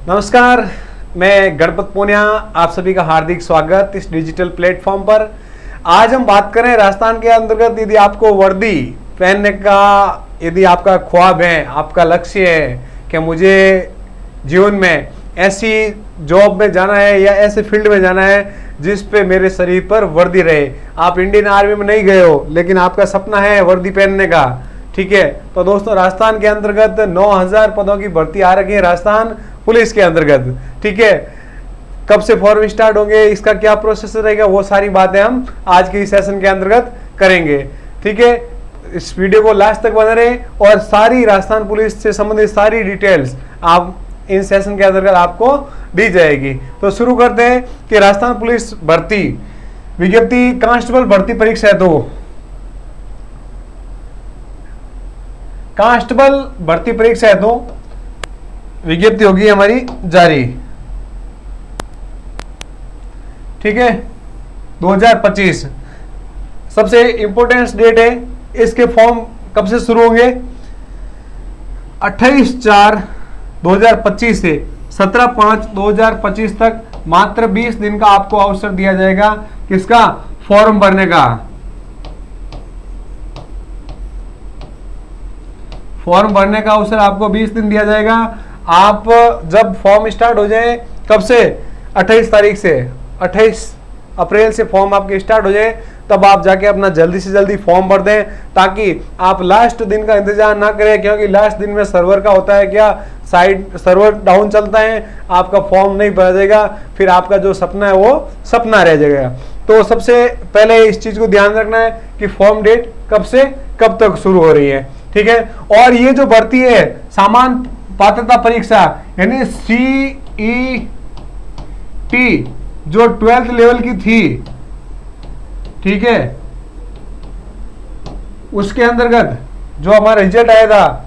नमस्कार, मैं गणपत पूनिया, आप सभी का हार्दिक स्वागत इस डिजिटल प्लेटफॉर्म पर। आज हम बात करें राजस्थान के अंतर्गत, यदि आपको वर्दी पहनने का यदि आपका ख्वाब है, आपका लक्ष्य है कि मुझे जीवन में ऐसी जॉब में जाना है या ऐसे फील्ड में जाना है जिस पे मेरे शरीर पर वर्दी रहे। आप इंडियन आर्मी में नहीं गए हो लेकिन आपका सपना है वर्दी पहनने का, ठीक है। तो दोस्तों, राजस्थान के अंतर्गत 9000 पदों की भर्ती आ रही है राजस्थान पुलिस के अंतर्गत, ठीक है। कब से फॉर्म स्टार्ट होंगे, इसका क्या प्रोसेस रहेगा, वो सारी बातें हम आज के इस सेशन के अंतर्गत करेंगे, ठीक है। इस वीडियो को लास्ट तक बने रहें और सारी राजस्थान पुलिस से संबंधित सारी डिटेल्स आप इन सेशन के अंतर्गत आपको दी जाएगी। तो शुरू करते हैं कि राजस्थान पुलिस भर्ती विज्ञप्ति कांस्टेबल भर्ती परीक्षा है, तो कांस्टेबल भर्ती परीक्षा है तो विज्ञप्ति होगी हमारी जारी, ठीक है। 2025 सबसे इंपॉर्टेंट डेट है। इसके फॉर्म कब से शुरू होंगे? 28/4/2025 से 17/5/2025 तक मात्र 20 दिन का आपको अवसर दिया जाएगा। किसका? फॉर्म भरने का। फॉर्म भरने का अवसर आपको 20 दिन दिया जाएगा। आप जब फॉर्म स्टार्ट हो जाए, कब से? 28 तारीख से, 28 अप्रैल से फॉर्म आपके स्टार्ट हो जाए, तब आप जाके अपना जल्दी से जल्दी फॉर्म भर दें, ताकि आप लास्ट दिन का इंतजार ना करें, क्योंकि लास्ट दिन में सर्वर का होता है क्या, साइड सर्वर डाउन चलता है, आपका फॉर्म नहीं भरा जाएगा, फिर आपका जो सपना है वो सपना रह जाएगा। तो सबसे पहले इस चीज को ध्यान रखना है कि फॉर्म डेट कब से कब तक शुरू हो रही है, ठीक है। और ये जो भर्ती है सामान्य पात्रता परीक्षा यानी CET जो 12th लेवल की थी, ठीक है, उसके अंतर्गत जो हमारा रिजल्ट आया था,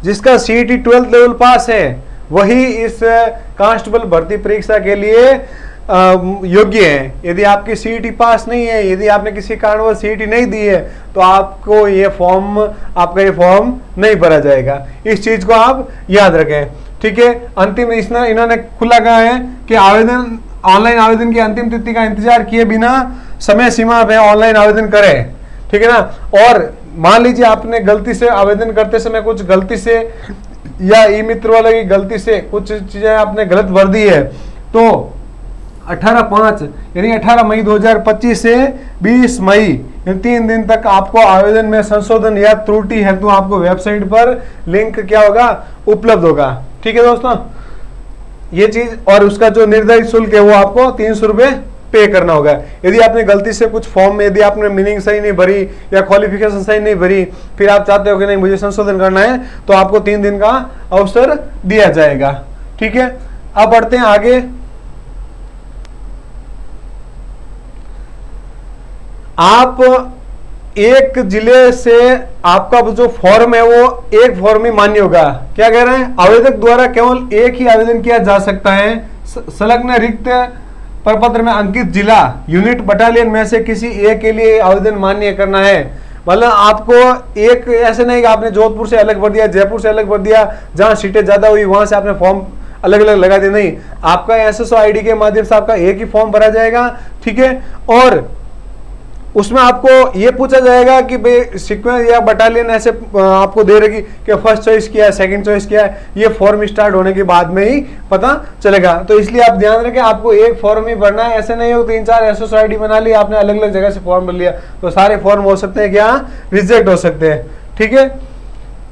जिसका CET 12th लेवल पास है, वही इस कांस्टेबल भर्ती परीक्षा के लिए योग्य है। यदि आपकी CET पास नहीं है, यदि आपने किसी कारणवश CET नहीं दी है, तो आपका ये फॉर्म नहीं भरा जाएगा। इस चीज को आप याद रखें, ठीक है। अंतिम इन्होंने खुला कहा है कि आवेदन ऑनलाइन आवेदन की अंतिम तिथि का इंतजार किए बिना समय सीमा में ऑनलाइन आवेदन करें, ठीक है ना। और मान लीजिए आपने गलती से आवेदन करते समय कुछ गलती से या ई मित्र वाले की गलती से कुछ चीजें आपने गलत भर दी है, तो 18/5 यानी 18 मई 2025 से 20 मई 3 दिन तक आपको आवेदन में संशोधन या त्रुटि है तो आपको वेबसाइट पर लिंक क्या होगा, उपलब्ध होगा, ठीक है दोस्तों। ये चीज, और उसका जो निर्धारित शुल्क है वो आपको 300 रुपए पे करना होगा। यदि आपने गलती से कुछ फॉर्म में यदि आपने मीनिंग सही नहीं भरी या क्वालिफिकेशन सही नहीं भरी, फिर आप चाहते हो कि नहीं मुझे संशोधन करना है, तो आपको 3 दिन का अवसर दिया जाएगा, ठीक है। अब बढ़ते हैं आगे। आप एक जिले से आपका जो फॉर्म है वो एक फॉर्म ही मान्य होगा। क्या कह रहे हैं? आवेदक द्वारा केवल एक ही आवेदन किया जा सकता है। संलग्न रिक्त प्रपत्र में अंकित जिला, यूनिट, बटालियन में से किसी एक के लिए आवेदन मान्य करना है। मतलब आपको एक ऐसे नहीं कि आपने जोधपुर से अलग भर दिया, जयपुर से अलग भर दिया, जहां सीटें ज्यादा हुई वहां से आपने फॉर्म अलग अलग लगा दिया, नहीं। आपका SSO ID के माध्यम से आपका एक ही फॉर्म भरा जाएगा, ठीक है। और उसमें आपको ये पूछा जाएगा कि भाई सीक्वेंस या बटालियन ऐसे आपको दे रही कि फर्स्ट चॉइस किया है, सेकंड चॉइस किया है, ये फॉर्म स्टार्ट होने के बाद में ही पता चलेगा। तो इसलिए आप ध्यान रखें, आपको एक फॉर्म ही भरना है। ऐसे नहीं हो 3-4 SSO ID बना लिया आपने, अलग अलग जगह से फॉर्म भर लिया, तो सारे फॉर्म हो सकते हैं क्या, रिजेक्ट हो सकते हैं, ठीक है।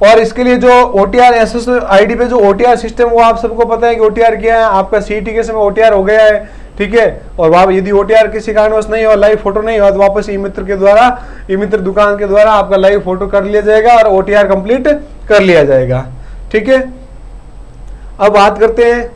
और इसके लिए जो OTR SSO ID पे जो OTR सिस्टम, वो आप सबको पता है कि OTR क्या है। आपका CET के समय OTR हो गया है, ठीक है। और वहां यदि OTR किसी कारणवश नहीं हो, लाइव फोटो नहीं हो, तो वापस ई मित्र के द्वारा, ई मित्र दुकान के द्वारा आपका लाइव फोटो कर लिया जाएगा और OTR कंप्लीट कर लिया जाएगा, ठीक है। अब बात करते हैं,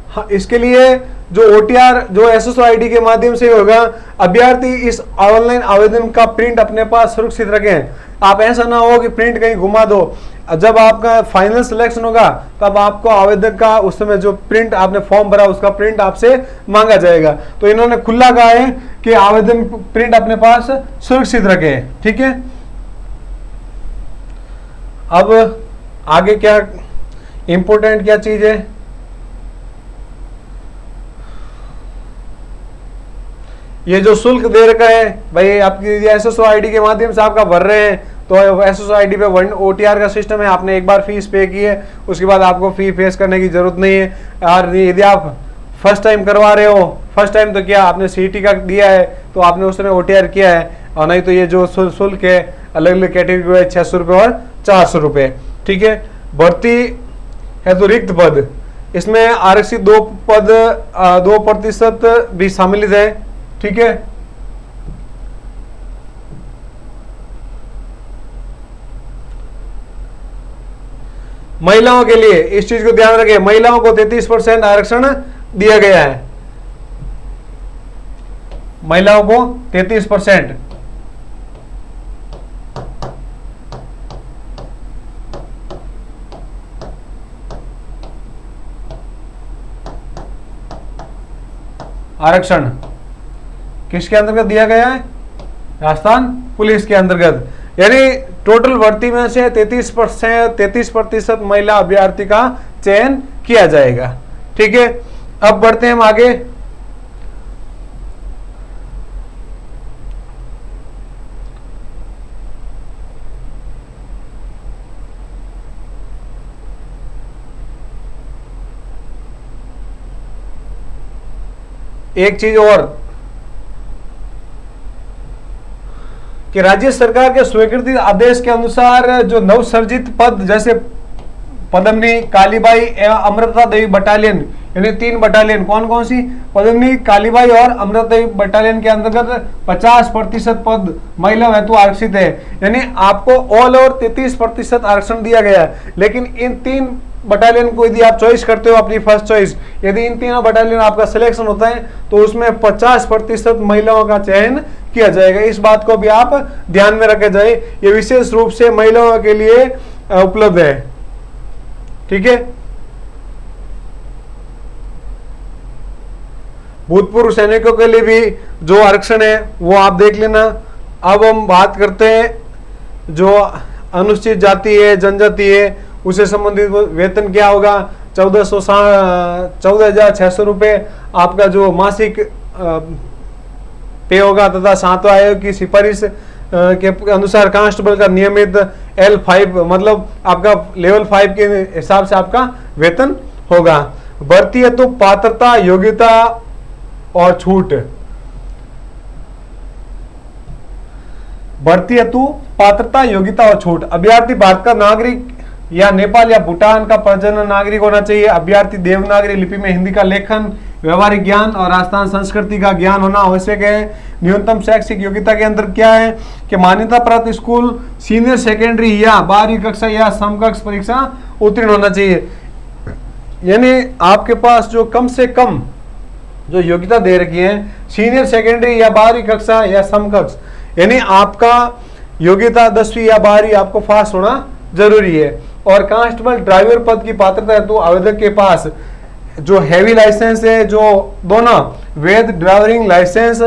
हाँ, इसके लिए जो OTR जो SSO ID के माध्यम से होगा, अभ्यर्थी इस ऑनलाइन आवेदन का प्रिंट अपने पास सुरक्षित रखें। आप ऐसा ना हो कि प्रिंट कहीं घुमा दो। जब आपका फाइनल सिलेक्शन होगा तब आपको आवेदक का उस समय जो प्रिंट आपने फॉर्म भरा उसका प्रिंट आपसे मांगा जाएगा। तो इन्होंने खुला कहा है कि आवेदन प्रिंट अपने पास सुरक्षित रखें, ठीक है। अब आगे क्या इंपॉर्टेंट क्या चीज है, ये जो शुल्क दे रखा है भाई, आपकी एसएसओ आईडी के माध्यम से आपका भर रहे हैं, तो एसएसओ आईडी पे ओटीआर का सिस्टम है, आपने एक बार फीस पे की है, उसके बाद आपको फी फेस करने की जरूरत नहीं है। और यदि आप फर्स्ट टाइम करवा रहे हो, फर्स्ट टाइम तो क्या आपने सीटी का दिया है तो आपने उस समय ओटीआर किया है, और नहीं तो ये जो शुल्क है अलग अलग कैटेगरी है 600 रुपये और 400 रुपये। ठीक है, भर्ती है तो रिक्त पद, इसमें आरक्षित 2 पद 2% भी शामिल है। ठीक है, महिलाओं के लिए इस चीज को ध्यान रखें, महिलाओं को 33% आरक्षण दिया गया है, महिलाओं को 33%। आरक्षण किसके अंतर्गत दिया गया है? राजस्थान पुलिस के अंतर्गत। यानी टोटल भर्ती में से 33% महिला अभ्यर्थी का चयन किया जाएगा। ठीक है, अब बढ़ते हैं हम आगे। एक चीज और कि राज्य सरकार के स्वीकृति आदेश के अनुसार जो नवसर्जित पद जैसे पद्मनी, कालीबाई एवं अमृता देवी बटालियन, यानी 3 बटालियन, कौन कौन सी? पद्मनी, कालीबाई और अमृता देवी बटालियन के अंतर्गत 50% पद महिला हेतु आरक्षित है। यानी आपको ऑल ओवर 33% आरक्षण दिया गया है, लेकिन इन 3 बटालियन को यदि आप चॉइस करते हो अपनी फर्स्ट चॉइस, यदि इन तीनों बटालियन आपका सिलेक्शन होता है तो उसमें 50% महिलाओं का चयन किया जाएगा। इस बात को भी आप ध्यान में रखे जाए, ये विशेष रूप से महिलाओं के लिए उपलब्ध है। ठीक है, भूतपूर्व सैनिकों के लिए भी जो आरक्षण है वो आप देख लेना। अब हम बात करते हैं जो अनुसूचित जाति है, जनजाति है, उससे संबंधित वेतन क्या होगा। 14,600 रुपये आपका जो मासिक पे होगा, तथा 7वां आयोग की सिफारिश के अनुसार कांस्टेबल का नियमित L5 मतलब आपका लेवल 5 के हिसाब से आपका वेतन होगा। भर्ती है तो पात्रता, योग्यता और छूट। भर्ती हेतु पात्रता, योग्यता और छूट। अभ्यर्थी भारत का नागरिक या नेपाल या भूटान का प्रजनन नागरिक होना चाहिए। अभ्यर्थी देवनागरी लिपि में हिंदी का लेखन, व्यवहारिक ज्ञान और राजस्थान संस्कृति का ज्ञान होना आवश्यक है। न्यूनतम शैक्षिक योग्यता के अंदर क्या है कि मान्यता प्राप्त स्कूल, सीनियर सेकेंडरी या 12वीं कक्षा या समकक्ष परीक्षा उत्तीर्ण होना चाहिए। यानी आपके पास जो कम से कम जो योग्यता दे रखी है, सीनियर सेकेंडरी या 12वीं कक्षा या समकक्ष, यानी आपका योग्यता 10वीं या 12वीं आपको पास होना जरूरी है। और कांस्टेबल ड्राइवर पद की पात्रता हेतु आवेदक के पास जो हैवी लाइसेंस है, जो दोनों वैध ड्राइविंग लाइसेंस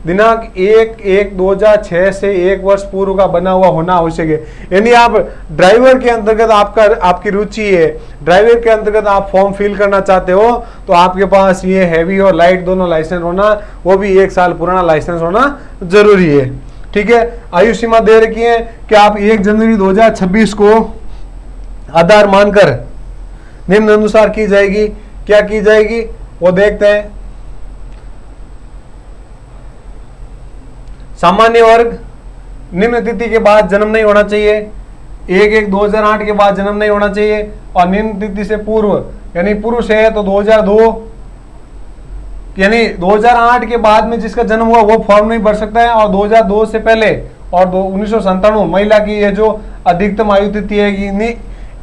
दिनांक 1/1/2006 से 1 वर्ष पूर्व का बना हुआ होना आवश्यक है। यानी आप ड्राइवर के अंतर्गत आपकी रुचि है, ड्राइवर के अंतर्गत आप फॉर्म फिल करना चाहते हो, तो आपके पास ये हैवी और लाइट दोनों लाइसेंस होना, वो भी 1 साल पुराना लाइसेंस होना जरूरी है। ठीक है, आयु सीमा दे रखी है कि आप 1 जनवरी 2026 को आधार मानकर निम्न अनुसार की जाएगी। क्या की जाएगी वो देखते हैं। सामान्य वर्ग, निम्न तिथि के बाद जन्म नहीं होना चाहिए, 1/1/2008 के बाद जन्म नहीं होना चाहिए, और निम्न तिथि से पूर्व, यानी पुरुष है तो 2002, यानी 2008 के बाद में जिसका जन्म हुआ वो फॉर्म नहीं भर सकता है, और 2002 से पहले और 1997 महिला की ये जो अधिकतम आयु तिथि है,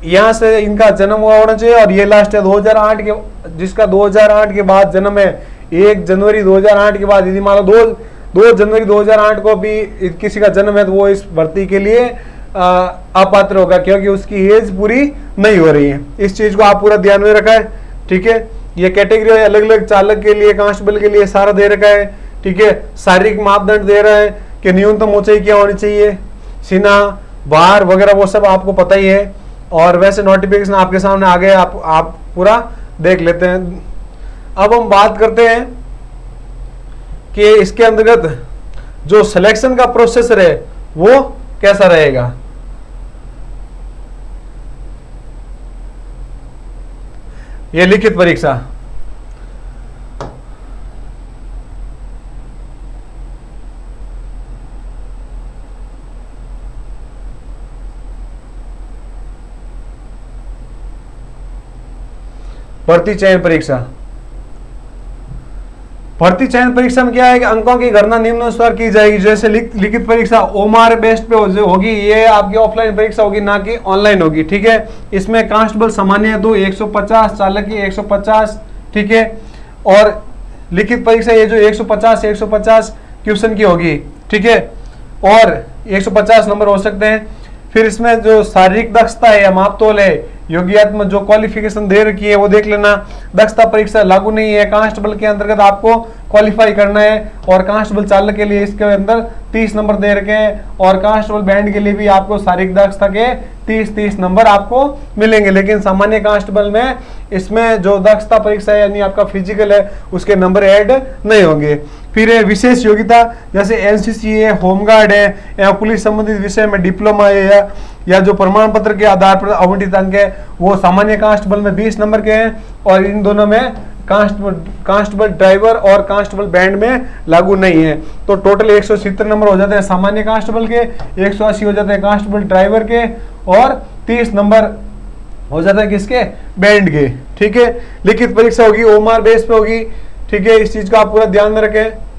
यहाँ से इनका जन्म हुआ होना चाहिए। और ये लास्ट है 2008 के, जिसका 2008 के बाद जन्म है, 1 जनवरी 2008 के बाद, यदि मान लो 2 जनवरी 2008 को भी किसी का जन्म है तो वो इस भर्ती के लिए अपात्र होगा, क्योंकि उसकी एज पूरी नहीं हो रही है। इस चीज को आप पूरा ध्यान में रखा है। ठीक है, ये कैटेगरी अलग अलग चालक के लिए, कांस्टेबल के लिए सारा दे रखा है। ठीक है, शारीरिक मापदंड दे रहा है कि न्यूनतम ऊंचाई क्या होनी चाहिए, सीना, भार वगैरह वो सब आपको पता ही है। और वैसे नोटिफिकेशन आपके सामने आ गए, आप पूरा देख लेते हैं। अब हम बात करते हैं कि इसके अंतर्गत जो सिलेक्शन का प्रोसेसर है वो कैसा रहेगा। ये लिखित परीक्षा, भर्ती चयन परीक्षा। भर्ती चयन परीक्षा में क्या है कि अंकों की गणना निम्नानुसार की जाएगी। जैसे लिखित परीक्षा ओमार बेस्ड पे होगी, ये आपकी ऑफलाइन परीक्षा होगी, ना कि ऑनलाइन होगी। ठीक है, इसमें कांस्टेबल सामान्य 2 150, चालकी 150। ठीक है, और लिखित परीक्षा ये जो 150 क्वेश्चन की होगी। ठीक है, और 150 नंबर हो सकते हैं। फिर इसमें जो शारीरिक दक्षता है या मापतोल है, योग्यात्मक जो क्वालिफिकेशन दे रखी है वो देख लेना। दक्षता परीक्षा लागू नहीं है, कांस्टेबल के अंतर्गत आपको क्वालिफाई करना है, और कांस्टेबल चालक के लिए इसके अंदर 30 नंबर दे रखे हैं, और कांस्टेबल बैंड के लिए भी आपको शारीरिक दक्षता के 30 नंबर आपको मिलेंगे। लेकिन सामान्य कांस्टेबल में इसमें जो दक्षता परीक्षा है यानी आपका फिजिकल है उसके नंबर ऐड नहीं होंगे। फिर विशेष योग्यता जैसे एनसीसी है, होमगार्ड है, या पुलिस संबंधित विषय में डिप्लोमा है, या जो प्रमाण पत्र के आधार पर आवंटित अंक है वो सामान्य कांस्टेबल में 20 नंबर के हैं, और इन दोनों में कांस्टेबल ड्राइवर और कांस्टेबल बैंड में लागू नहीं है। तो टोटल 170 नंबर हो जाते हैं सामान्य कांस्टेबल के, 180 हो जाते हैं कांस्टेबल ड्राइवर के, और 30 नंबर हो जाता है किसके, बैंड के। ठीक है, लिखित परीक्षा होगी ओमार बेस पे होगी। ठीक है, इस चीज का आप पूरा ध्यान में रखें।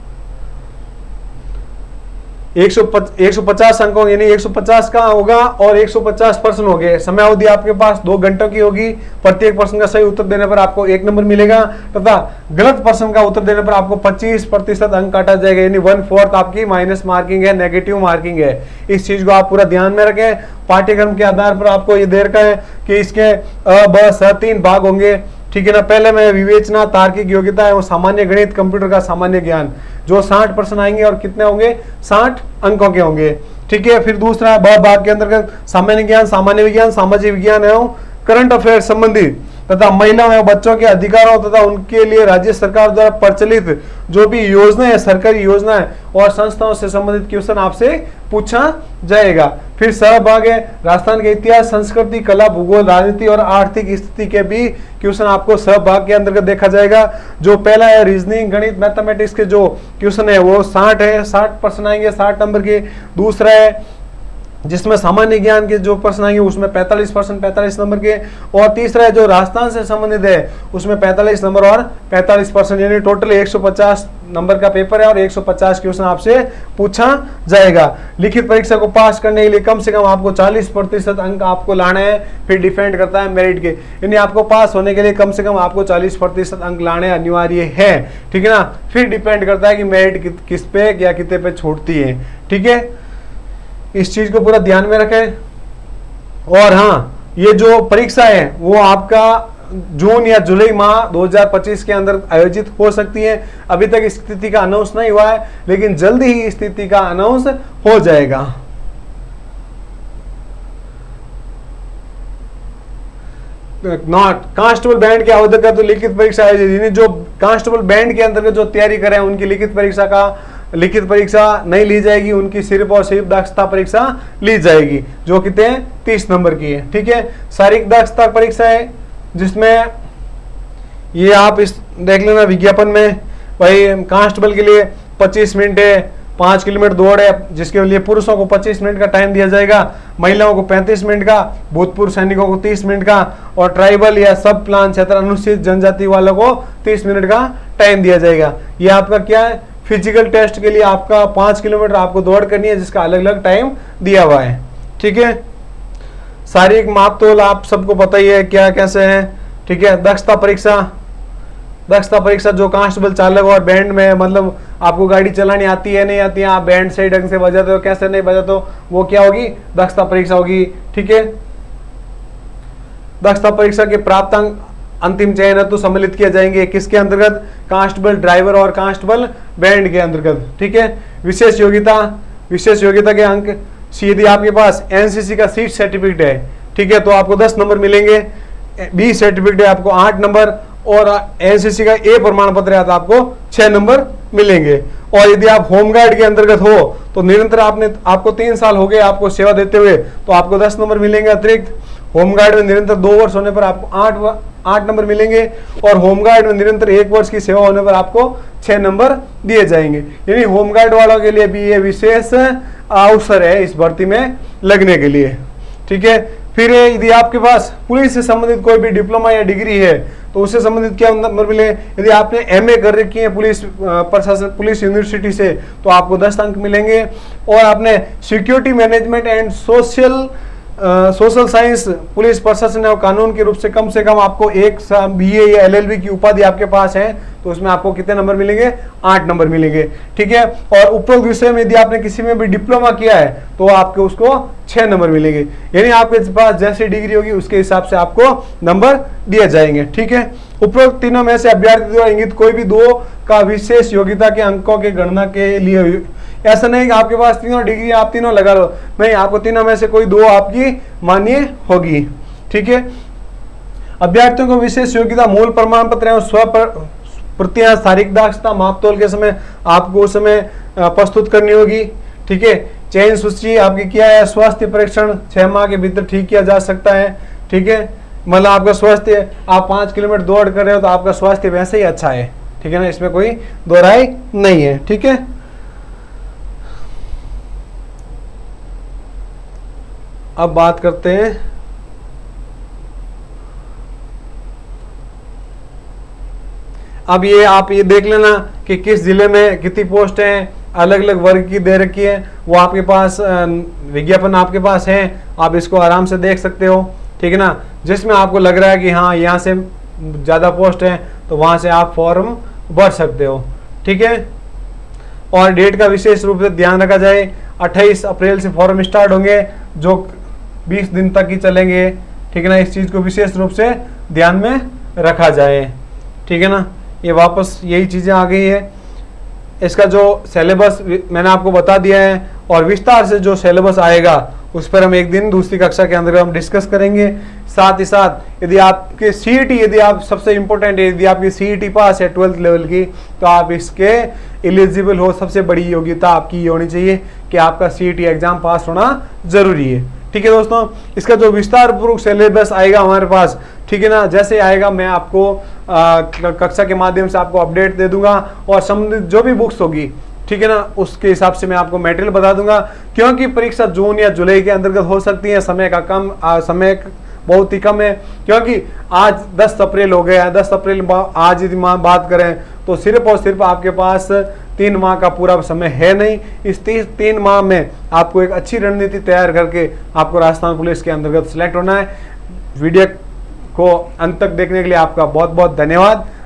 150 अंकों यानी 150 का होगा, और 150 प्रश्न हो गए। समय अवधि आपके पास 2 घंटों की होगी। प्रत्येक प्रश्न का सही उत्तर देने पर आपको 1 नंबर मिलेगा, तथा गलत प्रश्न का उत्तर देने पर आपको 25% अंक काटा जाएगा, यानी 1/4 आपकी माइनस मार्किंग है, नेगेटिव मार्किंग है। इस चीज को आप पूरा ध्यान में रखें। पाठ्यक्रम के आधार पर आपको ये दे रखा है कि इसके अ, ब, स 3 भाग होंगे। ठीक है ना, पहले में विवेचना, तार्किक योग्यता है, वो सामान्य गणित, कंप्यूटर का सामान्य ज्ञान, जो 60 प्रश्न आएंगे और कितने होंगे, 60 अंकों के होंगे। ठीक है, फिर दूसरा ब भाग के अंतर्गत सामान्य ज्ञान, सामान्य विज्ञान, सामाजिक विज्ञान एवं करंट अफेयर संबंधित तथा महिलाओं एवं बच्चों के अधिकारों तथा उनके लिए राज्य सरकार द्वारा प्रचलित जो भी योजना है, सरकारी योजना है और संस्थाओं से संबंधित क्वेश्चन आपसे पूछा जाएगा। फिर सहभाग है राजस्थान के इतिहास, संस्कृति, कला, भूगोल, राजनीति और आर्थिक स्थिति के भी क्वेश्चन आपको सहभाग के अंतर्गत देखा जाएगा। जो पहला है रीजनिंग, गणित, मैथमेटिक्स के जो क्वेश्चन है वो 60 है, 60 प्रश्न आएंगे 60 नंबर के। दूसरा है जिसमें सामान्य ज्ञान के जो प्रश्न आएंगे उसमें 45 नंबर के। और तीसरा है जो राजस्थान से संबंधित है उसमें 45 नंबर और 45%, यानी टोटल 150 नंबर का पेपर है और 150 क्वेश्चन आपसे पूछा जाएगा। लिखित परीक्षा को पास करने के लिए कम से कम आपको 40% अंक आपको लाना है। फिर डिपेंड करता है मेरिट के, यानी आपको पास होने के लिए कम से कम आपको 40% अंक लाने अनिवार्य है। ठीक है ना, फिर डिपेंड करता है कि मेरिट किस पे या कितने पे छूटती है। ठीक है, इस चीज को पूरा ध्यान में रखें। और हाँ, ये जो परीक्षा है वो आपका जून या जुलाई माह 2025 के अंदर आयोजित हो सकती है। अभी तक स्थिति का अनाउंस नहीं हुआ है, लेकिन जल्दी ही स्थिति का अनाउंस हो जाएगा। नॉट कांस्टेबल बैंड के आवेदक का तो लिखित परीक्षा है, जो कांस्टेबल बैंड के अंतर्गत जो तैयारी करें उनकी लिखित परीक्षा नहीं ली जाएगी, उनकी सिर्फ और सिर्फ दक्षता परीक्षा ली जाएगी, जो कितने 30 नंबर की है। ठीक है, शारीरिक दक्षता परीक्षा है जिसमें ये आप इस देख लेना विज्ञापन में, भाई कांस्टेबल के लिए 25 मिनट है, 5 किलोमीटर दौड़ है, जिसके लिए पुरुषों को 25 मिनट का टाइम दिया जाएगा, महिलाओं को 35 मिनट का, भूतपूर्व सैनिकों को 30 मिनट का, और ट्राइबल या सब प्लान क्षेत्र अनुसूचित जनजाति वालों को 30 मिनट का टाइम दिया जाएगा। ये आपका क्या है, फिजिकल टेस्ट के लिए आपका 5 किलोमीटर आपको दौड़ करनी है, जिसका अलग अलग टाइम दिया हुआ है। ठीक है, शारीरिक मापतोल आप सबको पता ही है क्या कैसे है। ठीक है, दक्षता परीक्षा जो कांस्टेबल चालक और बैंड में, मतलब आपको गाड़ी चलानी आती है नहीं आती है, आप बैंड सही ढंग से बजाते हो कैसे नहीं बजाते हो, वो क्या होगी, दक्षता परीक्षा होगी। ठीक है, दक्षता परीक्षा के प्राप्त अंक अंतिम चयन हेतु सम्मिलित किए जाएंगे किसके अंतर्गत, कांस्टेबल ड्राइवर और कांस्टेबल बैंड के अंतर्गत। ठीक है, विशेष योग्यता के अंक, सीधी आपके पास एनसीसी का सीट सर्टिफिकेट है, ठीक है, तो आपको 10 नंबर मिलेंगे, बी सर्टिफिकेट है आपको 8 नंबर, और एनसीसी का ए प्रमाण पत्र है तो आपको 6 नंबर मिलेंगे। और यदि आप होमगार्ड के अंतर्गत हो तो निरंतर आपको 3 साल हो गए आपको सेवा देते हुए, तो आपको 10 नंबर मिलेंगे अतिरिक्त। होमगार्ड में निरंतर 2 वर्ष होने पर आपको 8 नंबर मिलेंगे, और होमगार्ड में निरंतर 1 वर्ष की सेवा होने पर आपको 6 नंबर दिए जाएंगे। यानी होमगार्ड वालों के लिए भी ये विशेष अवसर है इस भर्ती में लगने के लिए। ठीक है, फिर यदि आपके पास पुलिस से संबंधित कोई भी डिप्लोमा या डिग्री है तो उससे संबंधित क्या नंबर मिले। यदि आपने एमए कर रखी है पुलिस प्रशासन पुलिस यूनिवर्सिटी से तो आपको 10 अंक मिलेंगे, और आपने security management and social science police प्रशासन और कानून के रूप से कम आपको 1 बीए या एलएलबी की उपाधि आपके पास है तो उसमें आपको कितने नंबर मिलेंगे, 8 नंबर मिलेंगे। ठीक है, और उपरोक्त विषय में यदि आपने किसी में भी डिप्लोमा किया है तो आपको उसको 6 नंबर मिलेंगे। यानी आपके पास जैसी डिग्री होगी उसके हिसाब से आपको नंबर दिए जाएंगे। ठीक है, उपरोक्त तीनों में से अभ्यर्थी द्वारा इंगित कोई भी 2 का विशेष योग्यता के अंकों की गणना के लिए, ऐसा नहीं कि आपके पास तीनों डिग्री आप तीनों लगा लो, नहीं, आपको तीनों में से कोई 2 आपकी मान्य होगी। ठीक है, अभ्यर्थियों को विशेष योग्यता मूल प्रमाण पत्र एवं स्व प्रतियां तारीख दक्षता मापतोल के समय आपको उस समय प्रस्तुत करनी होगी। ठीक है, चयन सूची आपकी क्या है, स्वास्थ्य परीक्षण 6 माह के भीतर ठीक किया जा सकता है। ठीक है, मतलब आपका स्वास्थ्य, आप 5 किलोमीटर दौड़ कर रहे हो तो आपका स्वास्थ्य वैसे ही अच्छा है। ठीक है ना, इसमें कोई दो राय नहीं है। ठीक है, अब बात करते हैं अब ये आप ये देख लेना कि किस जिले में कितनी पोस्ट हैं, अलग अलग वर्ग की दे रखी है, वो आपके पास विज्ञापन आपके पास है, आप इसको आराम से देख सकते हो। ठीक है ना, जिसमें आपको लग रहा है कि हाँ यहाँ से ज़्यादा पोस्ट है तो वहाँ से आप फॉर्म भर सकते हो। ठीक है, और डेट का विशेष रूप से ध्यान रखा जाए, 28 अप्रैल से फॉर्म स्टार्ट होंगे जो 20 दिन तक ही चलेंगे। ठीक है ना, इस चीज़ को विशेष रूप से ध्यान में रखा जाए। ठीक है ना, ये वापस यही चीज़ें आ गई है। इसका जो सिलेबस मैंने आपको बता दिया है, और विस्तार से जो सिलेबस आएगा उस पर हम एक दिन दूसरी कक्षा के अंदर हम डिस्कस करेंगे। साथ ही साथ यदि आपके सीईटी, यदि आप सबसे इम्पोर्टेंट है, यदि आपकी सीईटी पास है 12th लेवल की तो आप इसके एलिजिबल हो। सबसे बड़ी योग्यता आपकी ये होनी चाहिए कि आपका सीईटी एग्जाम पास होना जरूरी है। ठीक है दोस्तों, इसका जो विस्तार पूर्वक सिलेबस आएगा हमारे पास, ठीक है ना, जैसे आएगा मैं आपको कक्षा के माध्यम से आपको अपडेट दे दूंगा, और संबंधित जो भी बुक्स होगी, ठीक है ना, उसके हिसाब से मैं आपको मटेरियल बता दूंगा। क्योंकि परीक्षा जून या जुलाई के अंतर्गत हो सकती है, समय बहुत ही कम है, क्योंकि आज 10 अप्रैल हो गया है। 10 अप्रैल आज यदि बात करें तो सिर्फ और सिर्फ आपके पास 3 माह का पूरा समय है नहीं। इस 3 माह में आपको एक अच्छी रणनीति तैयार करके आपको राजस्थान पुलिस के अंतर्गत सिलेक्ट होना है। वीडियो को अंत तक देखने के लिए आपका बहुत बहुत धन्यवाद।